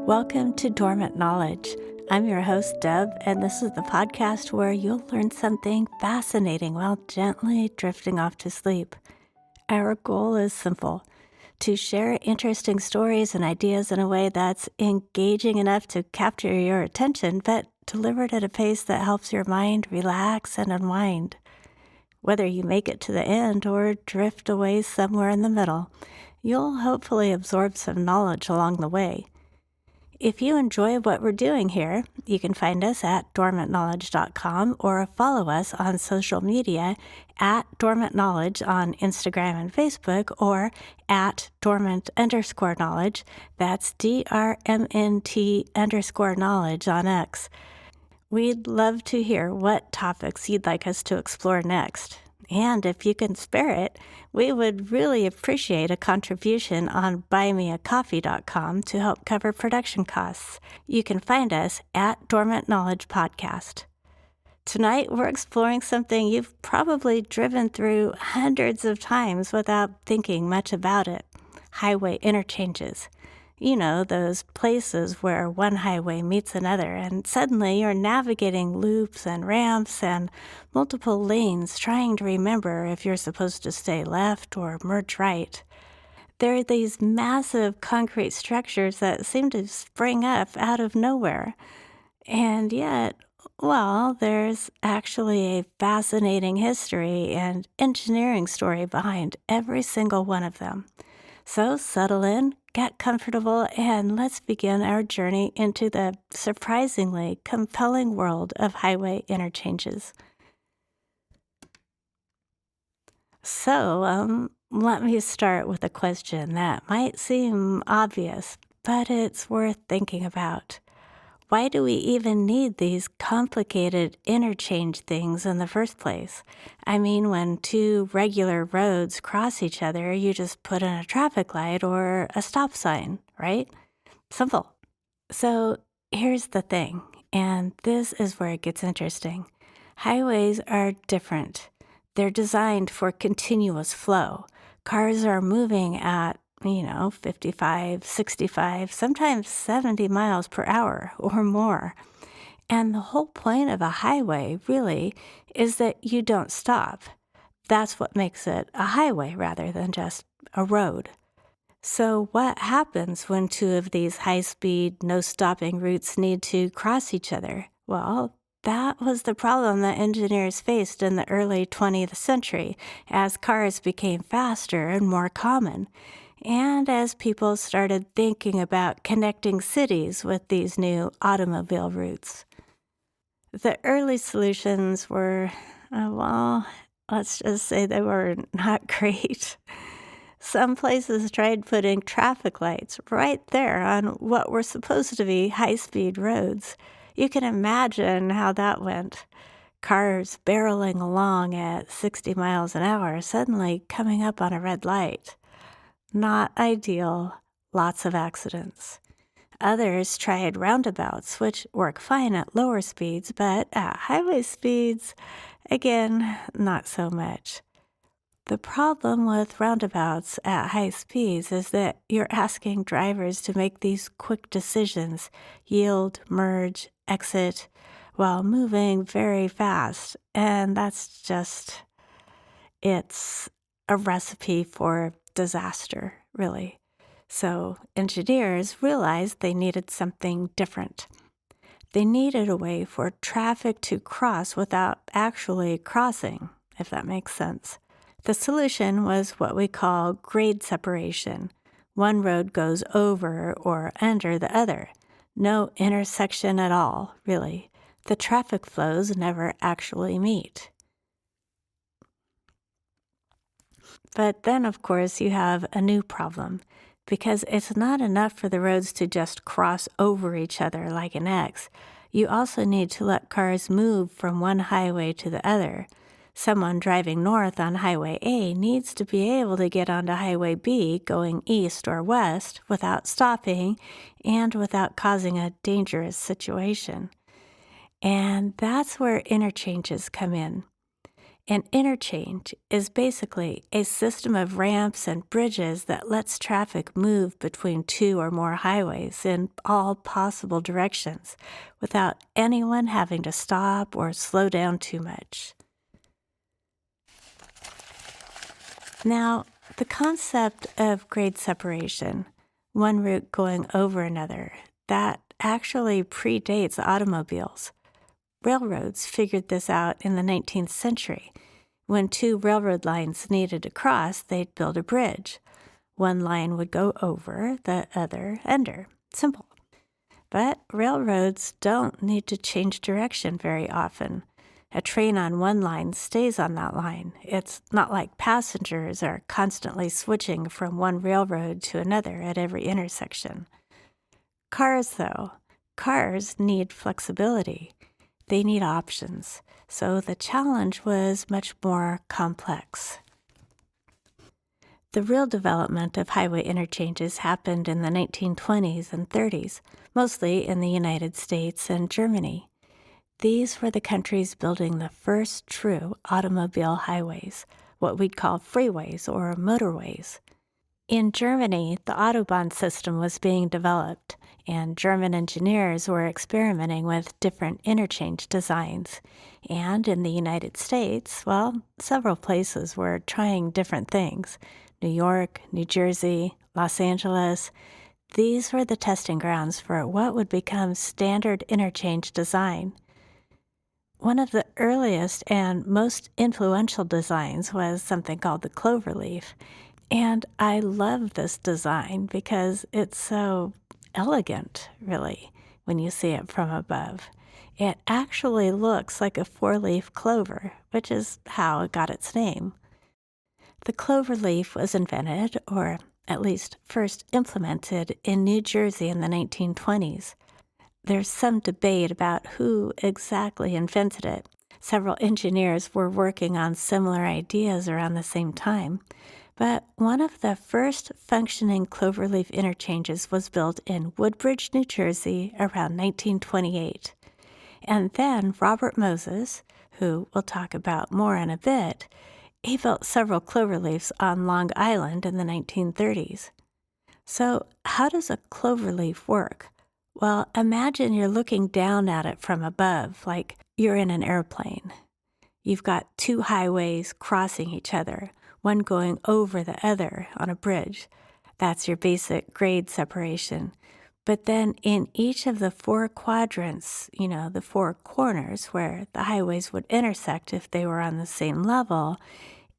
Welcome to Dormant Knowledge. I'm your host, Deb, and this is the podcast where you'll learn something fascinating while gently drifting off to sleep. Our goal is simple: to share interesting stories and ideas in a way that's engaging enough to capture your attention, but delivered at a pace that helps your mind relax and unwind. Whether you make it to the end or drift away somewhere in the middle, you'll hopefully absorb some knowledge along the way. If you enjoy what we're doing here, you can find us at dormantknowledge.com or follow us on social media at dormantknowledge on Instagram and Facebook, or at dormant_knowledge. That's DRMNT_knowledge on X. We'd love to hear what topics you'd like us to explore next. And if you can spare it, we would really appreciate a contribution on buymeacoffee.com to help cover production costs. You can find us at Dormant Knowledge Podcast. Tonight, we're exploring something you've probably driven through hundreds of times without thinking much about it: highway interchanges. You know, those places where one highway meets another, and suddenly you're navigating loops and ramps and multiple lanes, trying to remember if you're supposed to stay left or merge right. There are these massive concrete structures that seem to spring up out of nowhere. And yet, well, there's actually a fascinating history and engineering story behind every single one of them. So settle in, get comfortable, and let's begin our journey into the surprisingly compelling world of highway interchanges. So, let me start with a question that might seem obvious, but it's worth thinking about. Why do we even need these complicated interchange things in the first place? I mean, when two regular roads cross each other, you just put in a traffic light or a stop sign, right? Simple. So here's the thing, and this is where it gets interesting. Highways are different. They're designed for continuous flow. Cars are moving at 55, 65, sometimes 70 miles per hour or more. And the whole point of a highway, really, is that you don't stop. That's what makes it a highway rather than just a road. So what happens when two of these high-speed, no-stopping routes need to cross each other? Well, that was the problem that engineers faced in the early 20th century as cars became faster and more common, and as people started thinking about connecting cities with these new automobile routes. The early solutions were, let's just say they were not great. Some places tried putting traffic lights right there on what were supposed to be high-speed roads. You can imagine how that went. Cars barreling along at 60 miles an hour, suddenly coming up on a red light. Not ideal, lots of accidents. Others tried roundabouts, which work fine at lower speeds, but at highway speeds, again, not so much. The problem with roundabouts at high speeds is that you're asking drivers to make these quick decisions: yield, merge, exit, while moving very fast. And it's a recipe for disaster, really. So engineers realized they needed something different. They needed a way for traffic to cross without actually crossing, if that makes sense. The solution was what we call grade separation. One road goes over or under the other. No intersection at all, really. The traffic flows never actually meet. But then, of course, you have a new problem, because it's not enough for the roads to just cross over each other like an X. You also need to let cars move from one highway to the other. Someone driving north on Highway A needs to be able to get onto Highway B going east or west without stopping and without causing a dangerous situation. And that's where interchanges come in. An interchange is basically a system of ramps and bridges that lets traffic move between two or more highways in all possible directions without anyone having to stop or slow down too much. Now, the concept of grade separation, one route going over another, that actually predates automobiles. Railroads figured this out in the 19th century. When two railroad lines needed to cross, they'd build a bridge. One line would go over, the other under. Simple. But railroads don't need to change direction very often. A train on one line stays on that line. It's not like passengers are constantly switching from one railroad to another at every intersection. Cars, though, cars need flexibility. They need options, so the challenge was much more complex. The real development of highway interchanges happened in the 1920s and 30s, mostly in the United States and Germany. These were the countries building the first true automobile highways, what we'd call freeways or motorways. In Germany, the Autobahn system was being developed, and German engineers were experimenting with different interchange designs. And in the United States, well, several places were trying different things. New York, New Jersey, Los Angeles. These were the testing grounds for what would become standard interchange design. One of the earliest and most influential designs was something called the cloverleaf. And I love this design because it's so elegant, really, when you see it from above. It actually looks like a four-leaf clover, which is how it got its name. The cloverleaf was invented, or at least first implemented, in New Jersey in the 1920s. There's some debate about who exactly invented it. Several engineers were working on similar ideas around the same time. But one of the first functioning cloverleaf interchanges was built in Woodbridge, New Jersey, around 1928. And then Robert Moses, who we'll talk about more in a bit, he built several cloverleafs on Long Island in the 1930s. So how does a cloverleaf work? Well, imagine you're looking down at it from above, like you're in an airplane. You've got two highways crossing each other, one going over the other on a bridge. That's your basic grade separation. But then in each of the four quadrants, the four corners where the highways would intersect if they were on the same level,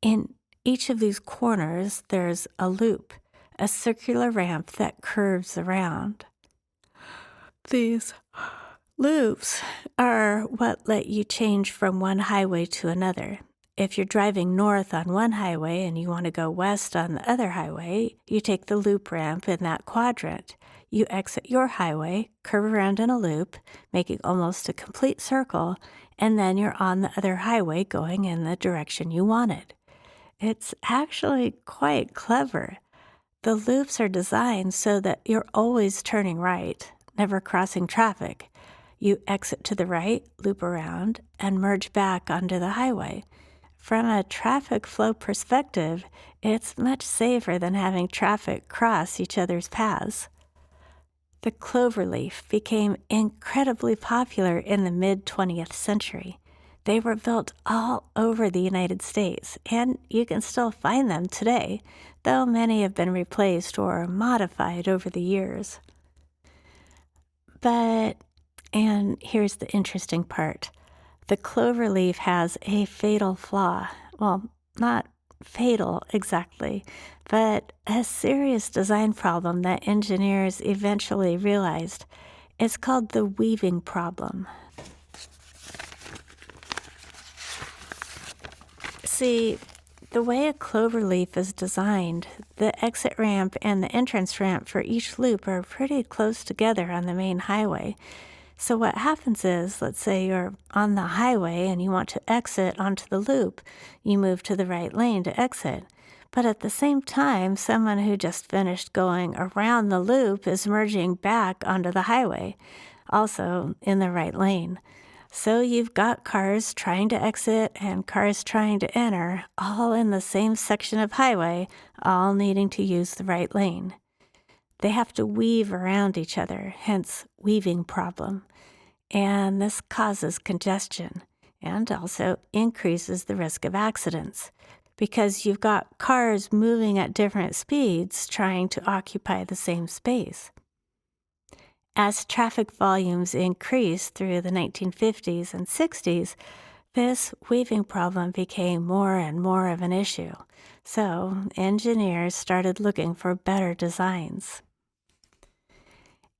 in each of these corners there's a loop, a circular ramp that curves around. These loops are what let you change from one highway to another. If you're driving north on one highway and you want to go west on the other highway, you take the loop ramp in that quadrant. You exit your highway, curve around in a loop, making almost a complete circle, and then you're on the other highway going in the direction you wanted. It's actually quite clever. The loops are designed so that you're always turning right, never crossing traffic. You exit to the right, loop around, and merge back onto the highway. From a traffic flow perspective, it's much safer than having traffic cross each other's paths. The cloverleaf became incredibly popular in the mid-20th century. They were built all over the United States, and you can still find them today, though many have been replaced or modified over the years. And here's the interesting part, the cloverleaf has a fatal flaw. Well, not fatal exactly, but a serious design problem that engineers eventually realized. It's called the weaving problem. See, the way a cloverleaf is designed, the exit ramp and the entrance ramp for each loop are pretty close together on the main highway. So what happens is, let's say you're on the highway and you want to exit onto the loop. You move to the right lane to exit. But at the same time, someone who just finished going around the loop is merging back onto the highway, also in the right lane. So you've got cars trying to exit and cars trying to enter, all in the same section of highway, all needing to use the right lane. They have to weave around each other, hence weaving problem. And this causes congestion and also increases the risk of accidents because you've got cars moving at different speeds trying to occupy the same space. As traffic volumes increased through the 1950s and 60s, this weaving problem became more and more of an issue. So engineers started looking for better designs.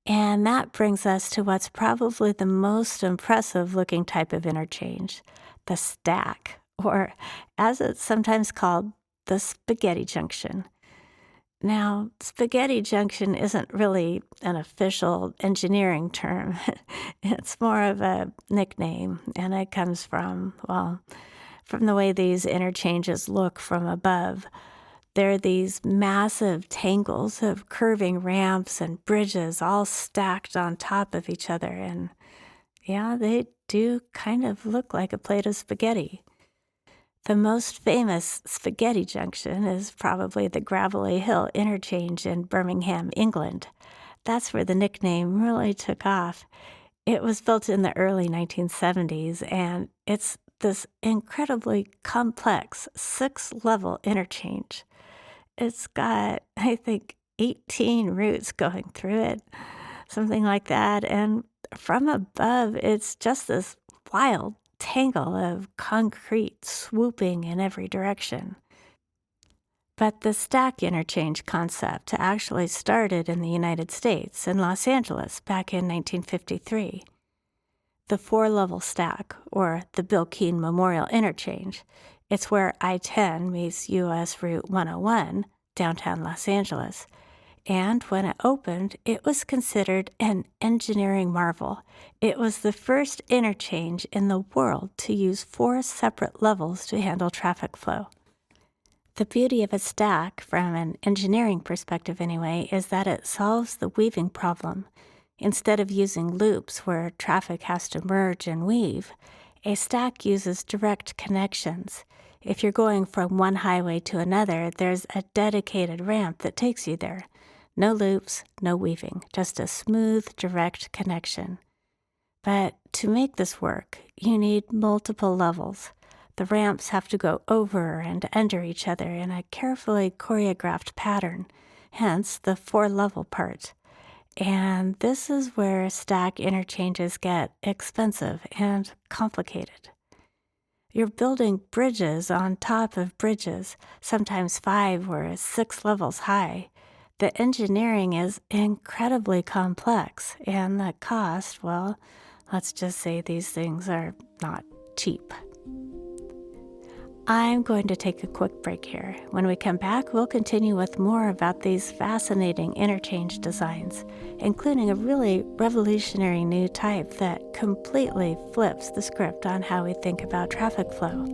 And that brings us to what's probably the most impressive looking type of interchange, the stack, or as it's sometimes called, the spaghetti junction. Now, spaghetti junction isn't really an official engineering term. It's more of a nickname, and it comes from, well, from the way these interchanges look from above. They're these massive tangles of curving ramps and bridges all stacked on top of each other. And yeah, they do kind of look like a plate of spaghetti. The most famous spaghetti junction is probably the Gravelly Hill interchange in Birmingham, England. That's where the nickname really took off. It was built in the early 1970s, and it's this incredibly complex 6-level interchange. It's got, I think, 18 routes going through it, something like that. And from above, it's just this wild tangle of concrete swooping in every direction. But the stack interchange concept actually started in the United States, in Los Angeles, back in 1953. The 4-level stack, or the Bill Keene Memorial Interchange, it's where I-10 meets U.S. Route 101, downtown Los Angeles. And when it opened, it was considered an engineering marvel. It was the first interchange in the world to use 4 separate levels to handle traffic flow. The beauty of a stack, from an engineering perspective anyway, is that it solves the weaving problem. Instead of using loops where traffic has to merge and weave, a stack uses direct connections. If you're going from one highway to another, there's a dedicated ramp that takes you there. No loops, no weaving, just a smooth, direct connection. But to make this work, you need multiple levels. The ramps have to go over and under each other in a carefully choreographed pattern, hence the 4-level part. And this is where stack interchanges get expensive and complicated. You're building bridges on top of bridges, sometimes 5 or 6 levels high. The engineering is incredibly complex, and the cost, well, let's just say these things are not cheap. I'm going to take a quick break here. When we come back, we'll continue with more about these fascinating interchange designs, including a really revolutionary new type that completely flips the script on how we think about traffic flow.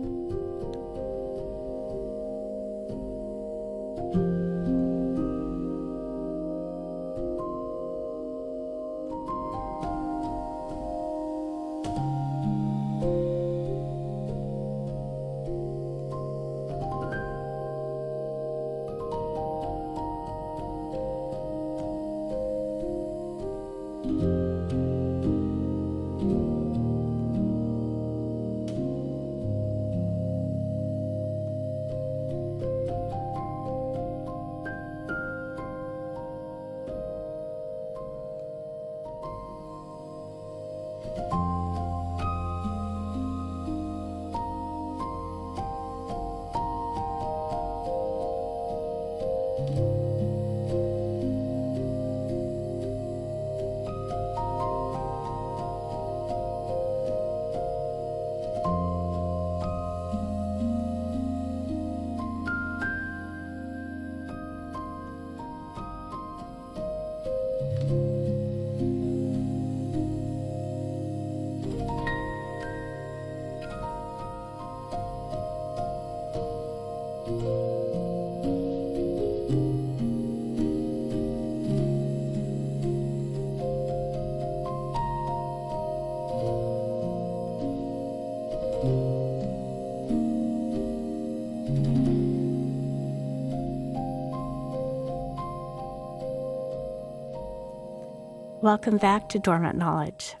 Welcome back to Dormant Knowledge.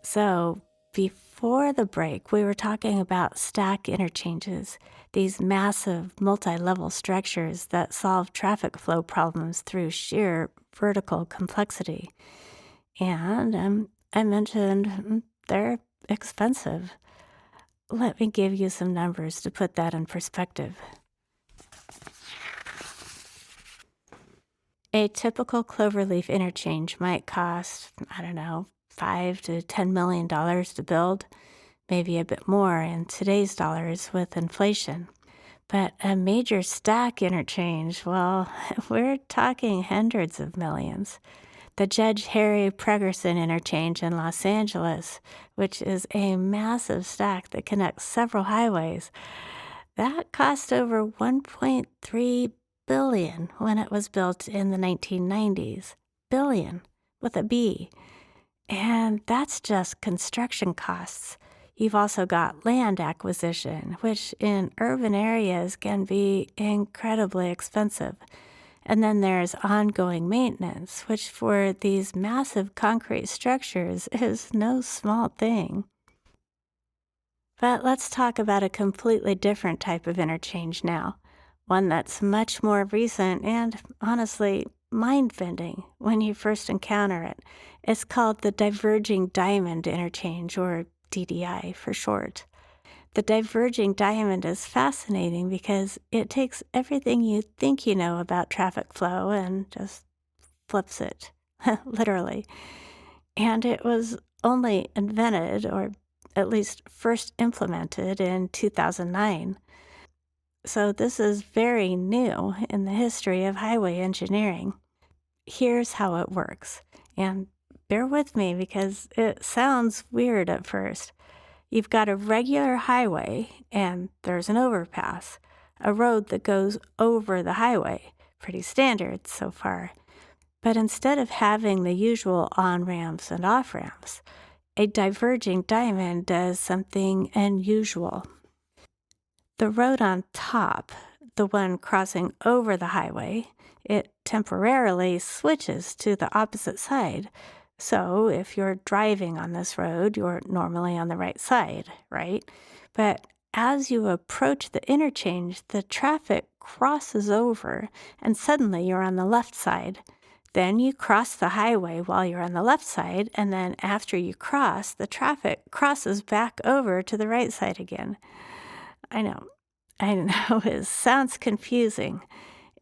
So, before the break, we were talking about stack interchanges, these massive multi level structures that solve traffic flow problems through sheer vertical complexity. And I mentioned they're expensive. Let me give you some numbers to put that in perspective. A typical cloverleaf interchange might cost, I don't know, $5 to $10 million to build, maybe a bit more in today's dollars with inflation. But a major stack interchange, well, we're talking hundreds of millions. The Judge Harry Pregerson interchange in Los Angeles, which is a massive stack that connects several highways, that cost over $1.3 billion when it was built in the 1990s. Billion with a B. And that's just construction costs. You've also got land acquisition, which in urban areas can be incredibly expensive. And then there's ongoing maintenance, which for these massive concrete structures is no small thing. But let's talk about a completely different type of interchange now, one that's much more recent and, honestly, mind-bending when you first encounter it. It's called the diverging diamond interchange, or DDI for short. The diverging diamond is fascinating because it takes everything you think you know about traffic flow and just flips it, literally. And it was only invented, or at least first implemented, in 2009. So this is very new in the history of highway engineering. Here's how it works. And bear with me because it sounds weird at first. You've got a regular highway and there's an overpass, a road that goes over the highway. Pretty standard so far. But instead of having the usual on-ramps and off-ramps, a diverging diamond does something unusual. The road on top, the one crossing over the highway, it temporarily switches to the opposite side. So if you're driving on this road, you're normally on the right side, right? But as you approach the interchange, the traffic crosses over and suddenly you're on the left side. Then you cross the highway while you're on the left side, and then after you cross, the traffic crosses back over to the right side again. I know, it sounds confusing.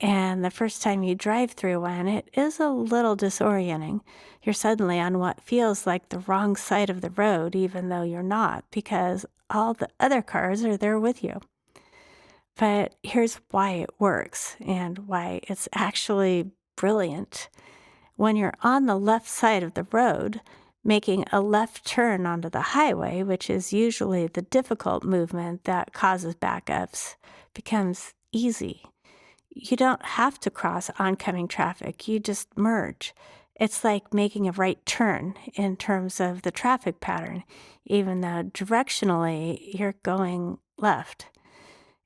And the first time you drive through one, it is a little disorienting. You're suddenly on what feels like the wrong side of the road, even though you're not, because all the other cars are there with you. But here's why it works and why it's actually brilliant. When you're on the left side of the road, making a left turn onto the highway, which is usually the difficult movement that causes backups, becomes easy. You don't have to cross oncoming traffic, you just merge. It's like making a right turn in terms of the traffic pattern, even though directionally you're going left.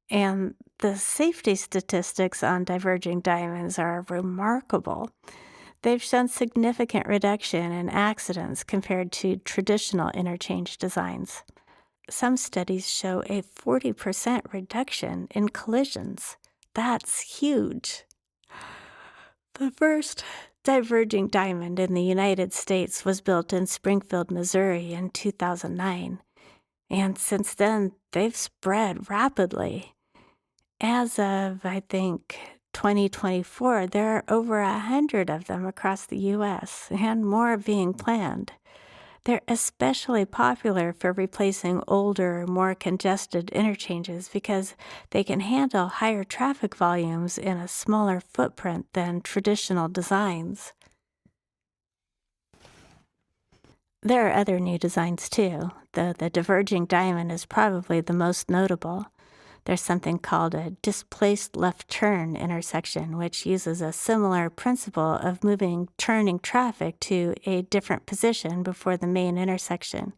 And the safety statistics on diverging diamonds are remarkable. They've shown significant reduction in accidents compared to traditional interchange designs. Some studies show a 40% reduction in collisions. That's huge. The first diverging diamond in the United States was built in Springfield, Missouri in 2009. And since then, they've spread rapidly. As of, I think, 2024, there are over 100 of them across the U.S. and more being planned. They're especially popular for replacing older, more congested interchanges because they can handle higher traffic volumes in a smaller footprint than traditional designs. There are other new designs too, though the diverging diamond is probably the most notable. There's something called a displaced left turn intersection, which uses a similar principle of moving turning traffic to a different position before the main intersection.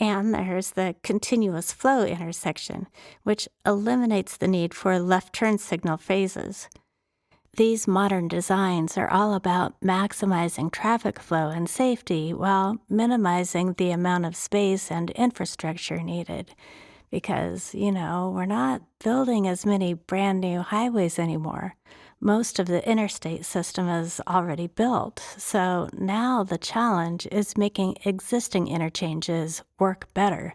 And there's the continuous flow intersection, which eliminates the need for left turn signal phases. These modern designs are all about maximizing traffic flow and safety while minimizing the amount of space and infrastructure needed. Because, we're not building as many brand new highways anymore. Most of the interstate system is already built. So now the challenge is making existing interchanges work better.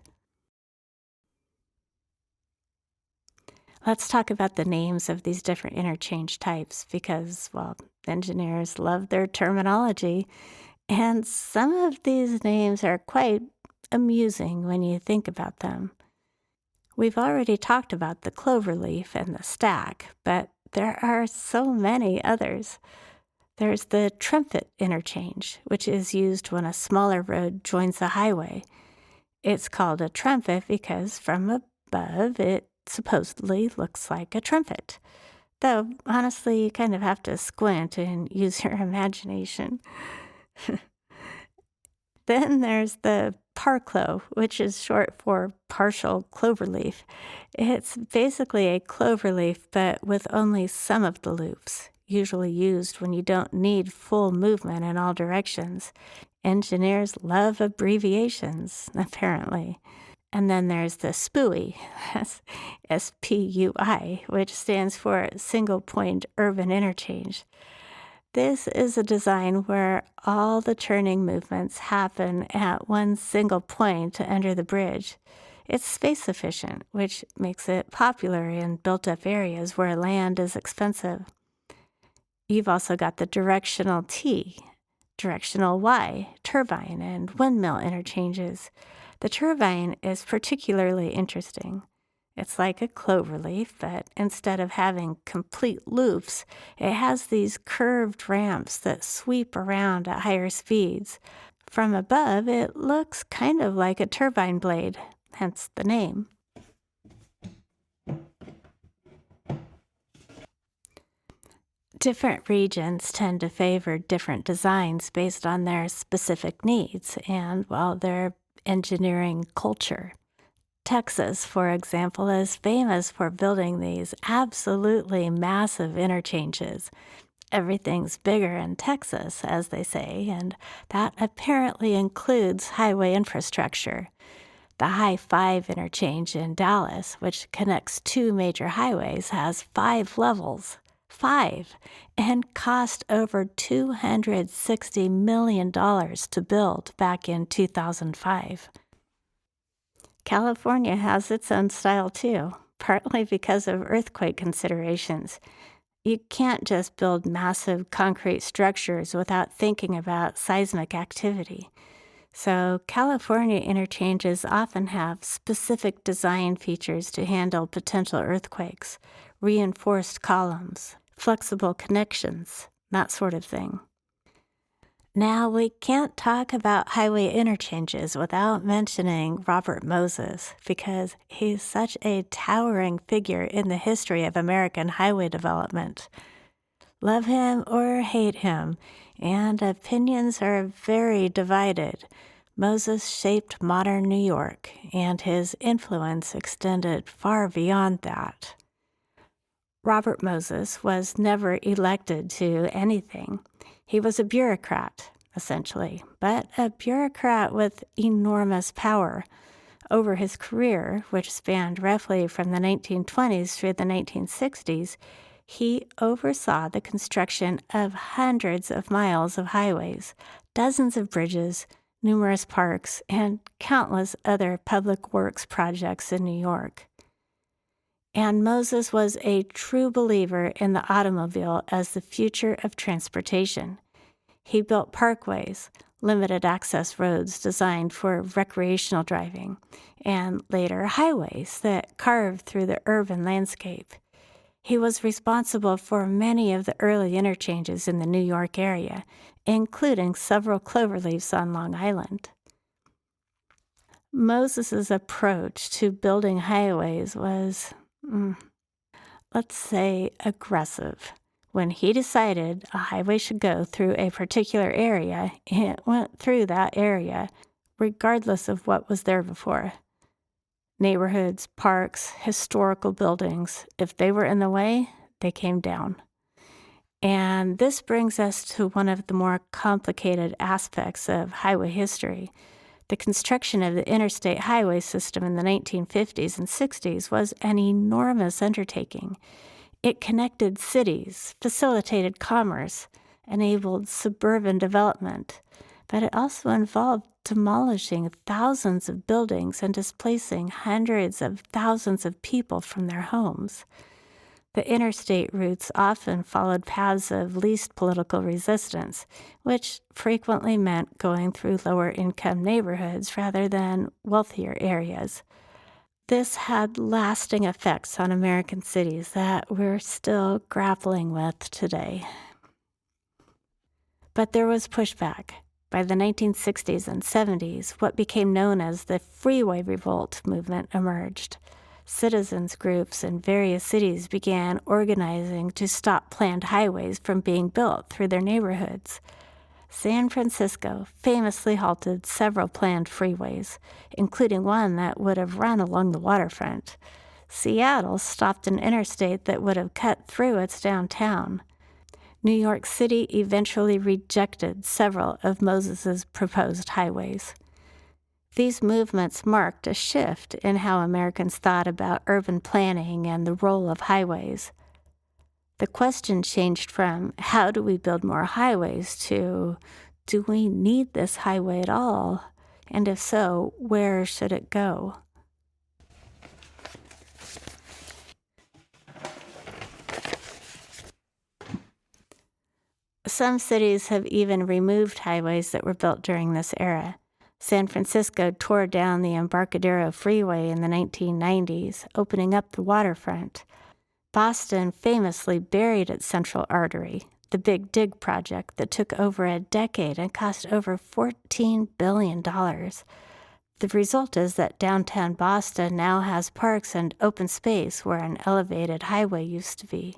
Let's talk about the names of these different interchange types because, well, engineers love their terminology. And some of these names are quite amusing when you think about them. We've already talked about the cloverleaf and the stack, but there are so many others. There's the trumpet interchange, which is used when a smaller road joins a highway. It's called a trumpet because from above it supposedly looks like a trumpet. Though, honestly, you kind of have to squint and use your imagination. Then there's the parclo, which is short for partial cloverleaf. It's basically a cloverleaf, but with only some of the loops, usually used when you don't need full movement in all directions. Engineers love abbreviations, apparently. And then there's the SPUI, that's SPUI, which stands for Single Point Urban Interchange. This is a design where all the turning movements happen at one single point under the bridge. It's space efficient, which makes it popular in built up areas where land is expensive. You've also got the directional T, directional Y, turbine, and windmill interchanges. The turbine is particularly interesting. It's like a cloverleaf, but instead of having complete loops, it has these curved ramps that sweep around at higher speeds. From above, it looks kind of like a turbine blade, hence the name. Different regions tend to favor different designs based on their specific needs and, well, their engineering culture. Texas, for example, is famous for building these absolutely massive interchanges. Everything's bigger in Texas, as they say, and that apparently includes highway infrastructure. The High 5 interchange in Dallas, which connects two major highways, has 5 levels. 5, and cost over $260 million to build back in 2005. California has its own style too, partly because of earthquake considerations. You can't just build massive concrete structures without thinking about seismic activity. So, California interchanges often have specific design features to handle potential earthquakes, reinforced columns, flexible connections, that sort of thing. Now, we can't talk about highway interchanges without mentioning Robert Moses because he's such a towering figure in the history of American highway development. Love him or hate him, and opinions are very divided. Moses shaped modern New York, and his influence extended far beyond that. Robert Moses was never elected to anything. He was a bureaucrat, essentially, but a bureaucrat with enormous power. Over his career, which spanned roughly from the 1920s through the 1960s, he oversaw the construction of hundreds of miles of highways, dozens of bridges, numerous parks, and countless other public works projects in New York. And Moses was a true believer in the automobile as the future of transportation. He built parkways, limited access roads designed for recreational driving, and later highways that carved through the urban landscape. He was responsible for many of the early interchanges in the New York area, including several cloverleafs on Long Island. Moses's approach to building highways was, let's say, aggressive. When he decided a highway should go through a particular area, it went through that area, regardless of what was there before. Neighborhoods, parks, historical buildings, if they were in the way, they came down. And this brings us to one of the more complicated aspects of highway history. The construction of the interstate highway system in the 1950s and 60s was an enormous undertaking. It connected cities, facilitated commerce, enabled suburban development, but it also involved demolishing thousands of buildings and displacing hundreds of thousands of people from their homes. The interstate routes often followed paths of least political resistance, which frequently meant going through lower income neighborhoods rather than wealthier areas. This had lasting effects on American cities that we're still grappling with today. But there was pushback. By the 1960s and 70s, what became known as the Freeway Revolt movement emerged. Citizens groups in various cities began organizing to stop planned highways from being built through their neighborhoods. San Francisco famously halted several planned freeways, including one that would have run along the waterfront. Seattle stopped an interstate that would have cut through its downtown. New York City eventually rejected several of Moses's proposed highways. These movements marked a shift in how Americans thought about urban planning and the role of highways. The question changed from, how do we build more highways, to, do we need this highway at all? And if so, where should it go? Some cities have even removed highways that were built during this era. San Francisco tore down the Embarcadero Freeway in the 1990s, opening up the waterfront. Boston famously buried its central artery, the Big Dig project that took over a decade and cost over $14 billion. The result is that downtown Boston now has parks and open space where an elevated highway used to be.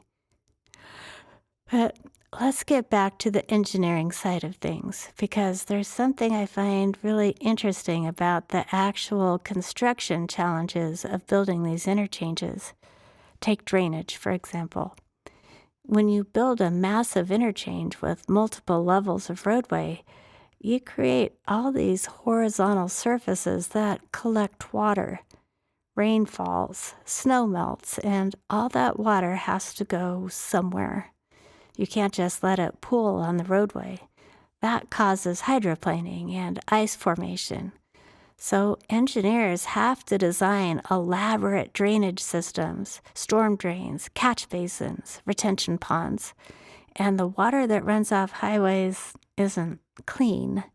But let's get back to the engineering side of things, because there's something I find really interesting about the actual construction challenges of building these interchanges. Take drainage, for example. When you build a massive interchange with multiple levels of roadway, you create all these horizontal surfaces that collect water. Rain falls, snow melts, and all that water has to go somewhere. You can't just let it pool on the roadway. That causes hydroplaning and ice formation. So engineers have to design elaborate drainage systems, storm drains, catch basins, retention ponds. And the water that runs off highways isn't clean.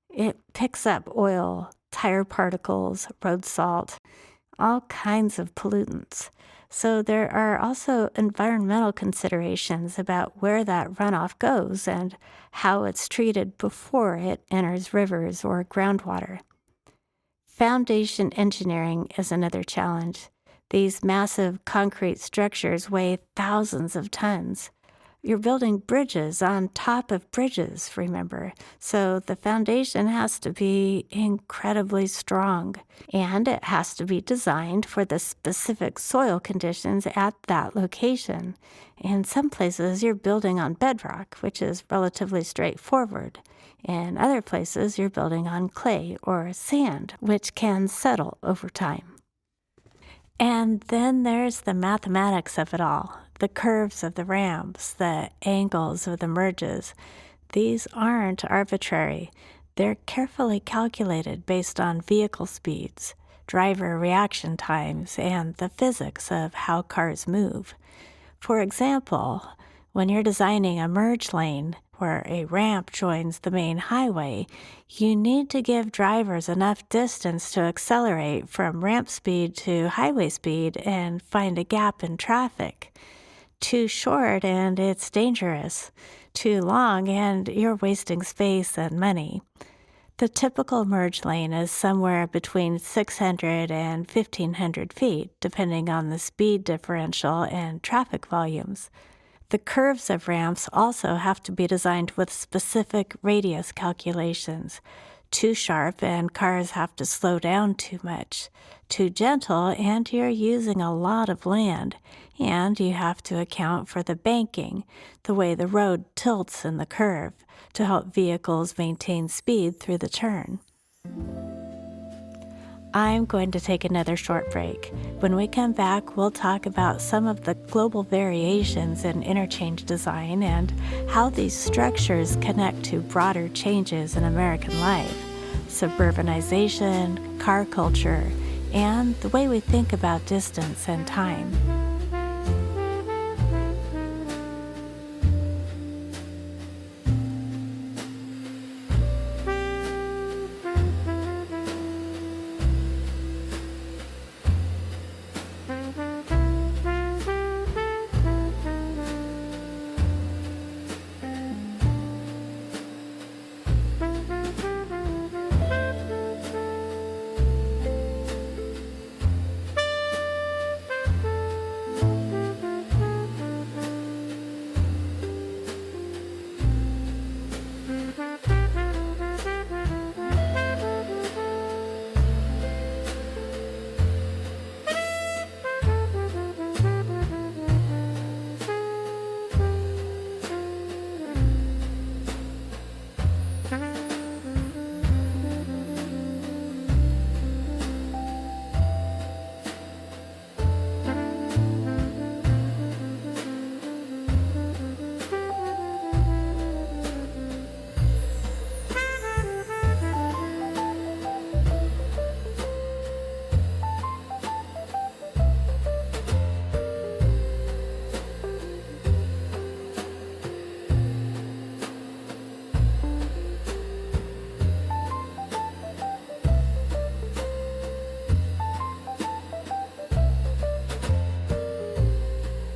It picks up oil, tire particles, road salt, all kinds of pollutants. So there are also environmental considerations about where that runoff goes and how it's treated before it enters rivers or groundwater. Foundation engineering is another challenge. These massive concrete structures weigh thousands of tons. You're building bridges on top of bridges, remember, so the foundation has to be incredibly strong, and it has to be designed for the specific soil conditions at that location. In some places, you're building on bedrock, which is relatively straightforward. In other places, you're building on clay or sand, which can settle over time. And then there's the mathematics of it all, the curves of the ramps, the angles of the merges. These aren't arbitrary. They're carefully calculated based on vehicle speeds, driver reaction times, and the physics of how cars move. For example, when you're designing a merge lane where a ramp joins the main highway, you need to give drivers enough distance to accelerate from ramp speed to highway speed and find a gap in traffic. Too short and it's dangerous. Too long and you're wasting space and money. The typical merge lane is somewhere between 600 and 1,500 feet, depending on the speed differential and traffic volumes. The curves of ramps also have to be designed with specific radius calculations. Too sharp and cars have to slow down too much. Too gentle and you're using a lot of land. And you have to account for the banking, the way the road tilts in the curve, to help vehicles maintain speed through the turn. I'm going to take another short break. When we come back, we'll talk about some of the global variations in interchange design and how these structures connect to broader changes in American life, suburbanization, car culture, and the way we think about distance and time.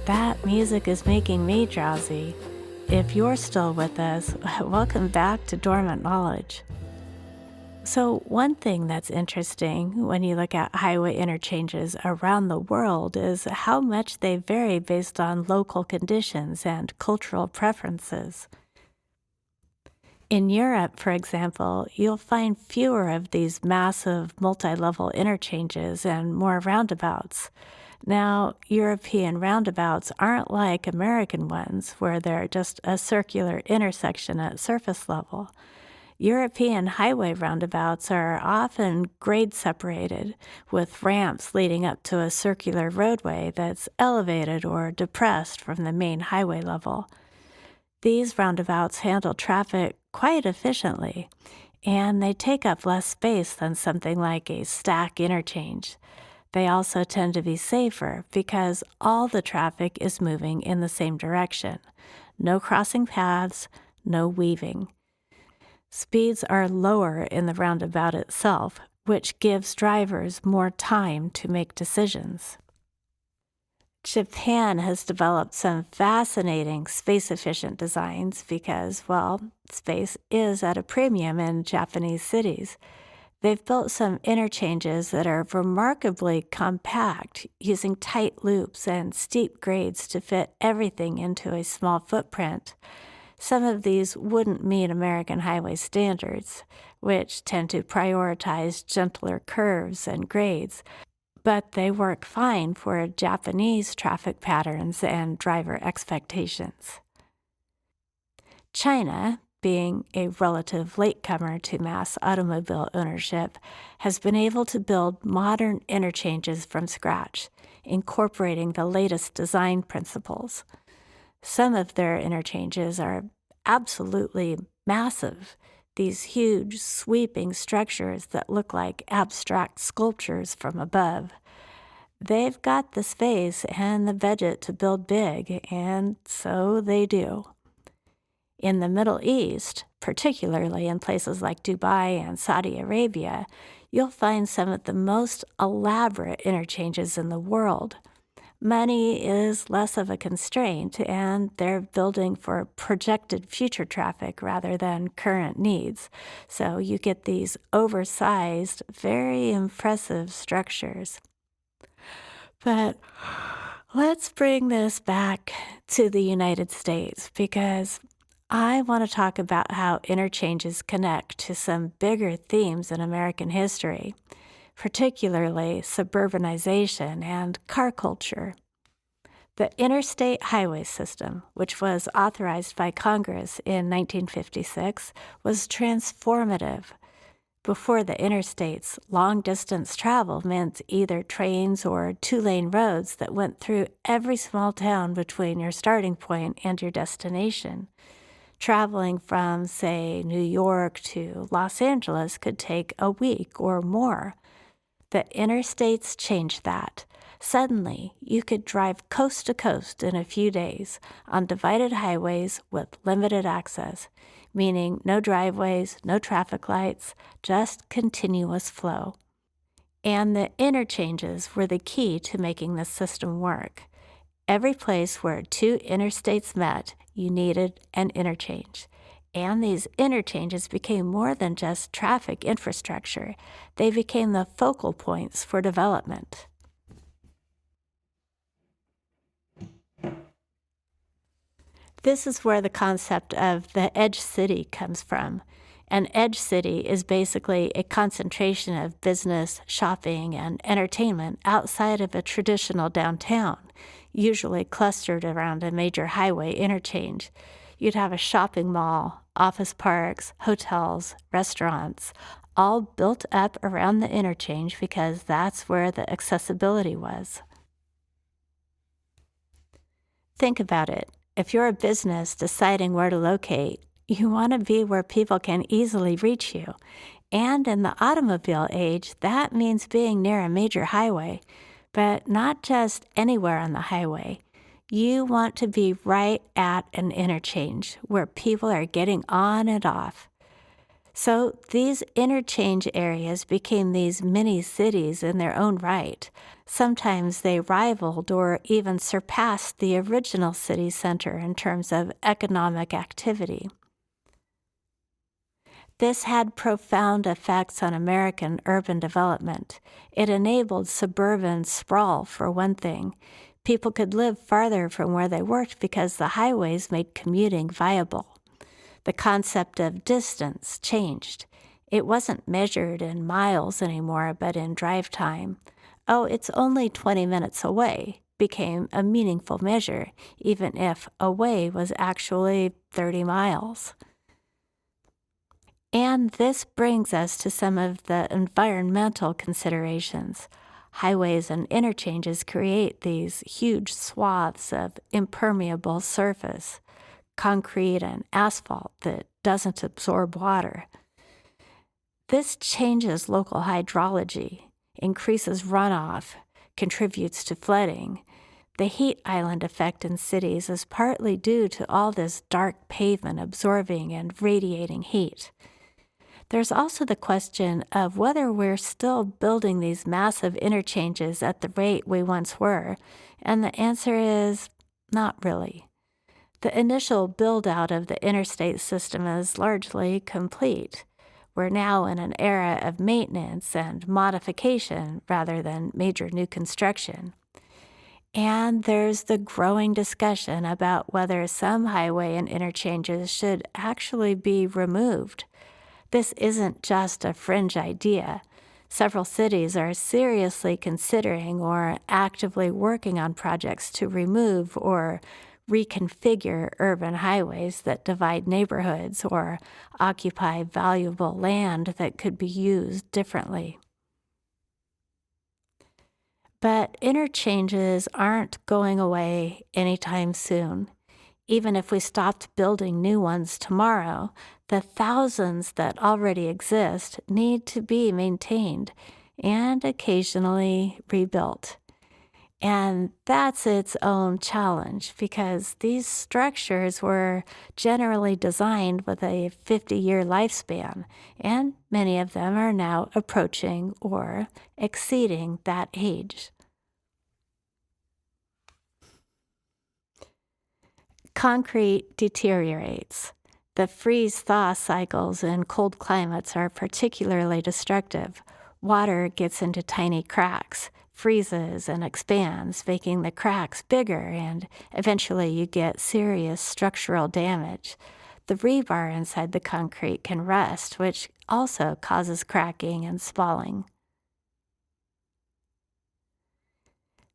That music is making me drowsy. If you're still with us, welcome back to Dormant Knowledge. So, one thing that's interesting when you look at highway interchanges around the world is how much they vary based on local conditions and cultural preferences. In Europe, for example, you'll find fewer of these massive multi-level interchanges and more roundabouts. Now, European roundabouts aren't like American ones, where they're just a circular intersection at surface level. European highway roundabouts are often grade separated, with ramps leading up to a circular roadway that's elevated or depressed from the main highway level. These roundabouts handle traffic quite efficiently, and they take up less space than something like a stack interchange. They also tend to be safer because all the traffic is moving in the same direction. No crossing paths, no weaving. Speeds are lower in the roundabout itself, which gives drivers more time to make decisions. Japan has developed some fascinating space-efficient designs because, well, space is at a premium in Japanese cities. They've built some interchanges that are remarkably compact, using tight loops and steep grades to fit everything into a small footprint. Some of these wouldn't meet American highway standards, which tend to prioritize gentler curves and grades, but they work fine for Japanese traffic patterns and driver expectations. China, being a relative latecomer to mass automobile ownership, has been able to build modern interchanges from scratch, incorporating the latest design principles. Some of their interchanges are absolutely massive, these huge, sweeping structures that look like abstract sculptures from above. They've got the space and the budget to build big, and so they do. In the Middle East, particularly in places like Dubai and Saudi Arabia, you'll find some of the most elaborate interchanges in the world. Money is less of a constraint, and they're building for projected future traffic rather than current needs. So you get these oversized, very impressive structures. But let's bring this back to the United States because I want to talk about how interchanges connect to some bigger themes in American history, particularly suburbanization and car culture. The Interstate Highway System, which was authorized by Congress in 1956, was transformative. Before the interstates, long distance travel meant either trains or two-lane roads that went through every small town between your starting point and your destination. Traveling from, say, New York to Los Angeles could take a week or more. The interstates changed that. Suddenly, you could drive coast to coast in a few days on divided highways with limited access, meaning no driveways, no traffic lights, just continuous flow. And the interchanges were the key to making this system work. Every place where two interstates met, you needed an interchange. And these interchanges became more than just traffic infrastructure, they became the focal points for development. This is where the concept of the edge city comes from. An edge city is basically a concentration of business, shopping, and entertainment outside of a traditional downtown, usually clustered around a major highway interchange. You'd have a shopping mall, office parks, hotels, restaurants, all built up around the interchange because that's where the accessibility was. Think about it. If you're a business deciding where to locate, you want to be where people can easily reach you. And in the automobile age, that means being near a major highway, but not just anywhere on the highway. You want to be right at an interchange where people are getting on and off. So these interchange areas became these mini cities in their own right. Sometimes they rivaled or even surpassed the original city center in terms of economic activity. This had profound effects on American urban development. It enabled suburban sprawl, for one thing. People could live farther from where they worked because the highways made commuting viable. The concept of distance changed. It wasn't measured in miles anymore, but in drive time. Oh, it's only 20 minutes away became a meaningful measure, even if away was actually 30 miles. And this brings us to some of the environmental considerations. Highways and interchanges create these huge swaths of impermeable surface, concrete and asphalt that doesn't absorb water. This changes local hydrology, increases runoff, contributes to flooding. The heat island effect in cities is partly due to all this dark pavement absorbing and radiating heat. There's also the question of whether we're still building these massive interchanges at the rate we once were, and the answer is not really. The initial build-out of the interstate system is largely complete. We're now in an era of maintenance and modification rather than major new construction. And there's the growing discussion about whether some highway and interchanges should actually be removed. This isn't just a fringe idea. Several cities are seriously considering or actively working on projects to remove or reconfigure urban highways that divide neighborhoods or occupy valuable land that could be used differently. But interchanges aren't going away anytime soon. Even if we stopped building new ones tomorrow, the thousands that already exist need to be maintained and occasionally rebuilt. And that's its own challenge because these structures were generally designed with a 50-year lifespan, and many of them are now approaching or exceeding that age. Concrete deteriorates. The freeze-thaw cycles in cold climates are particularly destructive. Water gets into tiny cracks, freezes and expands, making the cracks bigger, and eventually you get serious structural damage. The rebar inside the concrete can rust, which also causes cracking and spalling.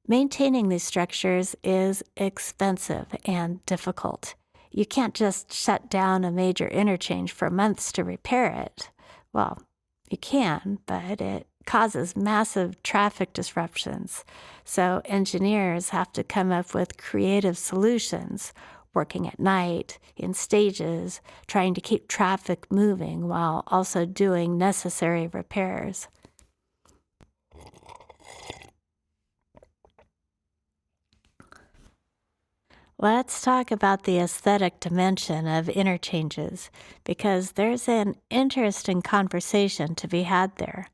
Maintaining these structures is expensive and difficult. You can't just shut down a major interchange for months to repair it. Well, you can, but it causes massive traffic disruptions. So engineers have to come up with creative solutions, working at night, in stages, trying to keep traffic moving while also doing necessary repairs. Let's talk about the aesthetic dimension of interchanges, because there's an interesting conversation to be had there.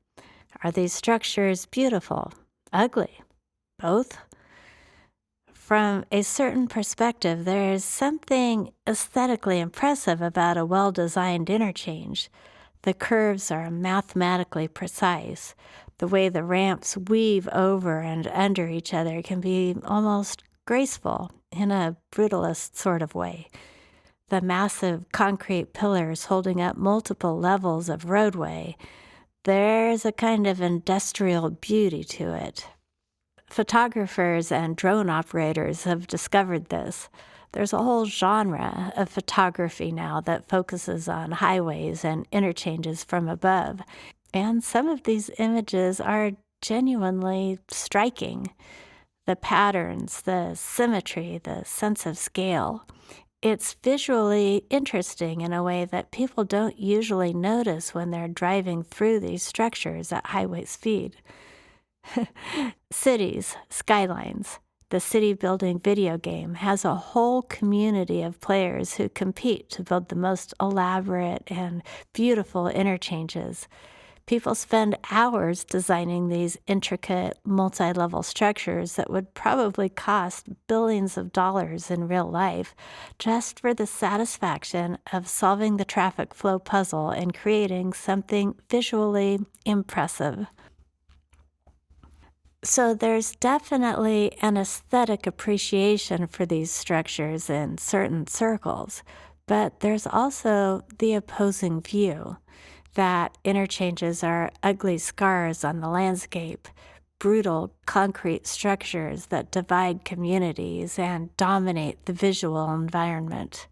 Are these structures beautiful, ugly, both? From a certain perspective, there is something aesthetically impressive about a well designed interchange. The curves are mathematically precise. The way the ramps weave over and under each other can be almost graceful in a brutalist sort of way. The massive concrete pillars holding up multiple levels of roadway, there's a kind of industrial beauty to it. Photographers and drone operators have discovered this. There's a whole genre of photography now that focuses on highways and interchanges from above. And some of these images are genuinely striking. The patterns, the symmetry, the sense of scale. It's visually interesting in a way that people don't usually notice when they're driving through these structures at highway speed. Cities, Skylines, the city building video game, has a whole community of players who compete to build the most elaborate and beautiful interchanges. People spend hours designing these intricate, multi level structures that would probably cost billions of dollars in real life, just for the satisfaction of solving the traffic flow puzzle and creating something visually impressive. So there's definitely an aesthetic appreciation for these structures in certain circles, but there's also the opposing view that interchanges are ugly scars on the landscape, brutal concrete structures that divide communities and dominate the visual environment.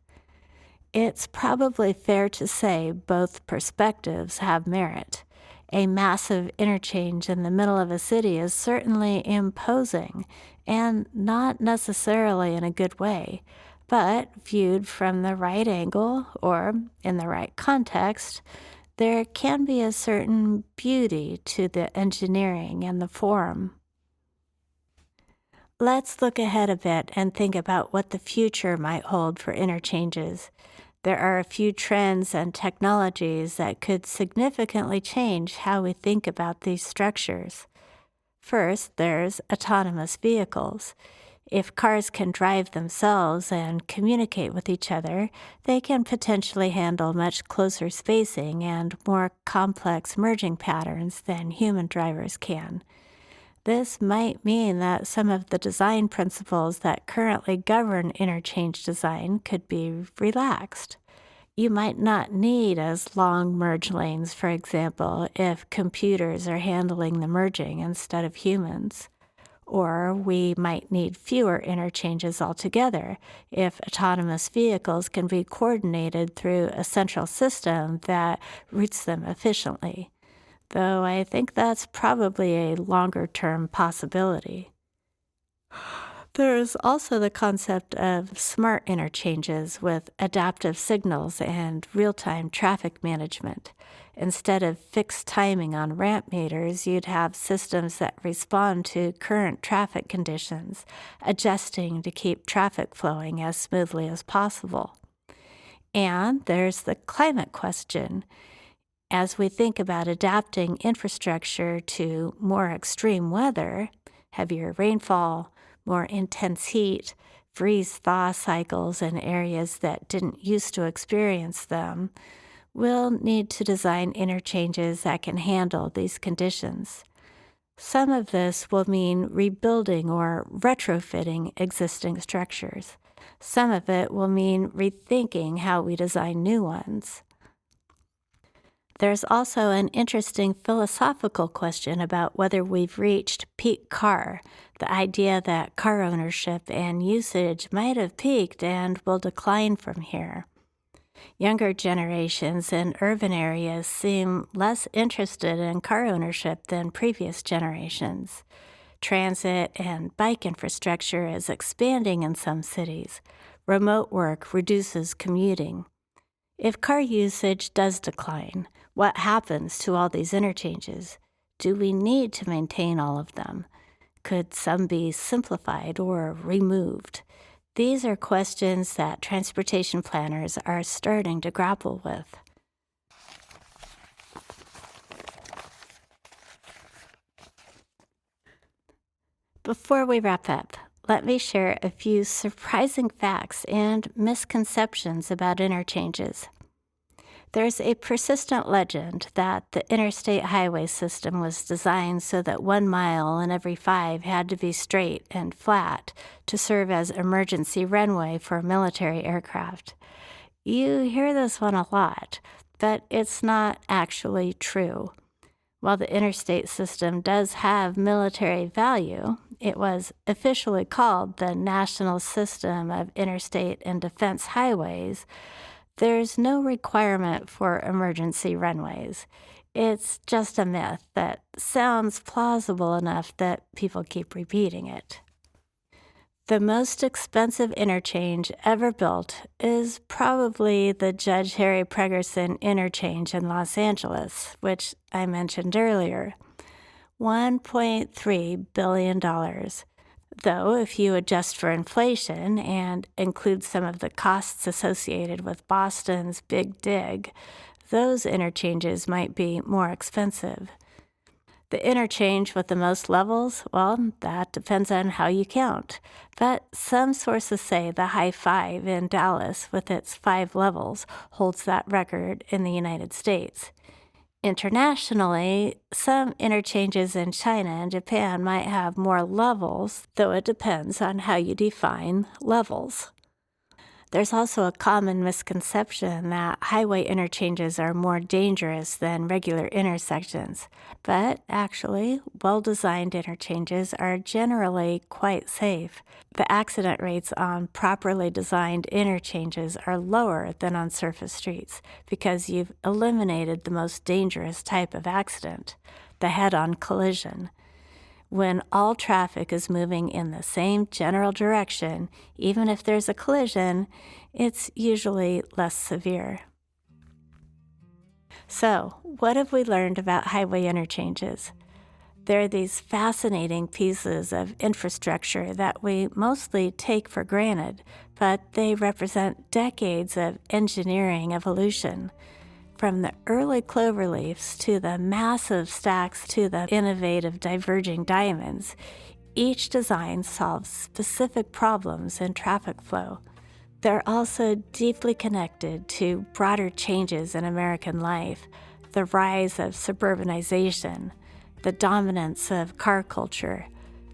It's probably fair to say both perspectives have merit. A massive interchange in the middle of a city is certainly imposing, and not necessarily in a good way, but viewed from the right angle or in the right context, there can be a certain beauty to the engineering and the form. Let's look ahead a bit and think about what the future might hold for interchanges. There are a few trends and technologies that could significantly change how we think about these structures. First, there's autonomous vehicles. If cars can drive themselves and communicate with each other, they can potentially handle much closer spacing and more complex merging patterns than human drivers can. This might mean that some of the design principles that currently govern interchange design could be relaxed. You might not need as long merge lanes, for example, if computers are handling the merging instead of humans. Or we might need fewer interchanges altogether if autonomous vehicles can be coordinated through a central system that routes them efficiently. Though I think that's probably a longer term possibility. There's also the concept of smart interchanges with adaptive signals and real time traffic management. Instead of fixed timing on ramp meters, you'd have systems that respond to current traffic conditions, adjusting to keep traffic flowing as smoothly as possible. And there's the climate question. As we think about adapting infrastructure to more extreme weather, heavier rainfall, more intense heat, freeze-thaw cycles in areas that didn't used to experience them, we'll need to design interchanges that can handle these conditions. Some of this will mean rebuilding or retrofitting existing structures. Some of it will mean rethinking how we design new ones. There's also an interesting philosophical question about whether we've reached peak car, the idea that car ownership and usage might have peaked and will decline from here. Younger generations in urban areas seem less interested in car ownership than previous generations. Transit and bike infrastructure is expanding in some cities. Remote work reduces commuting. If car usage does decline, what happens to all these interchanges? Do we need to maintain all of them? Could some be simplified or removed? These are questions that transportation planners are starting to grapple with. Before we wrap up, let me share a few surprising facts and misconceptions about interchanges. There's a persistent legend that the interstate highway system was designed so that 1 mile in every 5 had to be straight and flat to serve as emergency runway for military aircraft. You hear this one a lot, but it's not actually true. While the interstate system does have military value, it was officially called the National System of Interstate and Defense Highways. There's no requirement for emergency runways. It's just a myth that sounds plausible enough that people keep repeating it. The most expensive interchange ever built is probably the Judge Harry Pregerson interchange in Los Angeles, which I mentioned earlier. $1.3 billion. Though, if you adjust for inflation and include some of the costs associated with Boston's Big Dig, those interchanges might be more expensive. The interchange with the most levels, well, that depends on how you count. But some sources say the High Five in Dallas, with its 5 levels, holds that record in the United States. Internationally, some interchanges in China and Japan might have more levels, though it depends on how you define levels. There's also a common misconception that highway interchanges are more dangerous than regular intersections, but actually, well-designed interchanges are generally quite safe. The accident rates on properly designed interchanges are lower than on surface streets because you've eliminated the most dangerous type of accident, the head-on collision. When all traffic is moving in the same general direction, even if there's a collision, it's usually less severe. So, what have we learned about highway interchanges? They're these fascinating pieces of infrastructure that we mostly take for granted, but they represent decades of engineering evolution. From the early cloverleafs to the massive stacks to the innovative diverging diamonds, each design solves specific problems in traffic flow. They're also deeply connected to broader changes in American life, the rise of suburbanization, the dominance of car culture,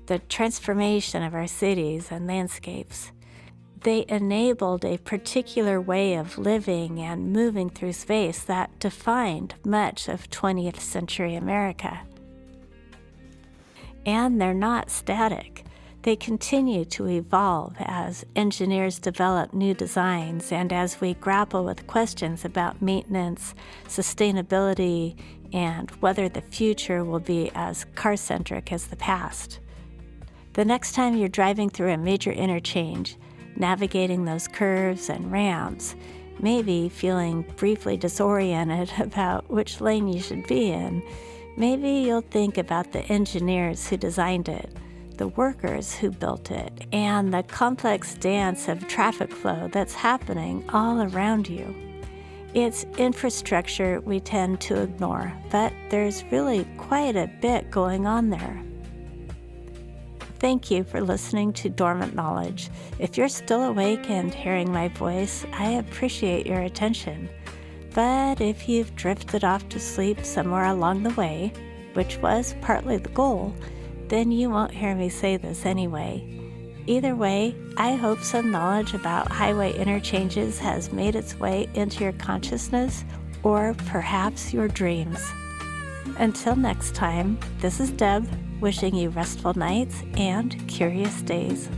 the transformation of our cities and landscapes. They enabled a particular way of living and moving through space that defined much of 20th century America. And they're not static. They continue to evolve as engineers develop new designs and as we grapple with questions about maintenance, sustainability, and whether the future will be as car-centric as the past. The next time you're driving through a major interchange, navigating those curves and ramps, maybe feeling briefly disoriented about which lane you should be in, maybe you'll think about the engineers who designed it, the workers who built it, and the complex dance of traffic flow that's happening all around you. It's infrastructure we tend to ignore, but there's really quite a bit going on there. Thank you for listening to Dormant Knowledge. If you're still awake and hearing my voice, I appreciate your attention. But if you've drifted off to sleep somewhere along the way, which was partly the goal, then you won't hear me say this anyway. Either way, I hope some knowledge about highway interchanges has made its way into your consciousness or perhaps your dreams. Until next time, this is Deb, wishing you restful nights and curious days.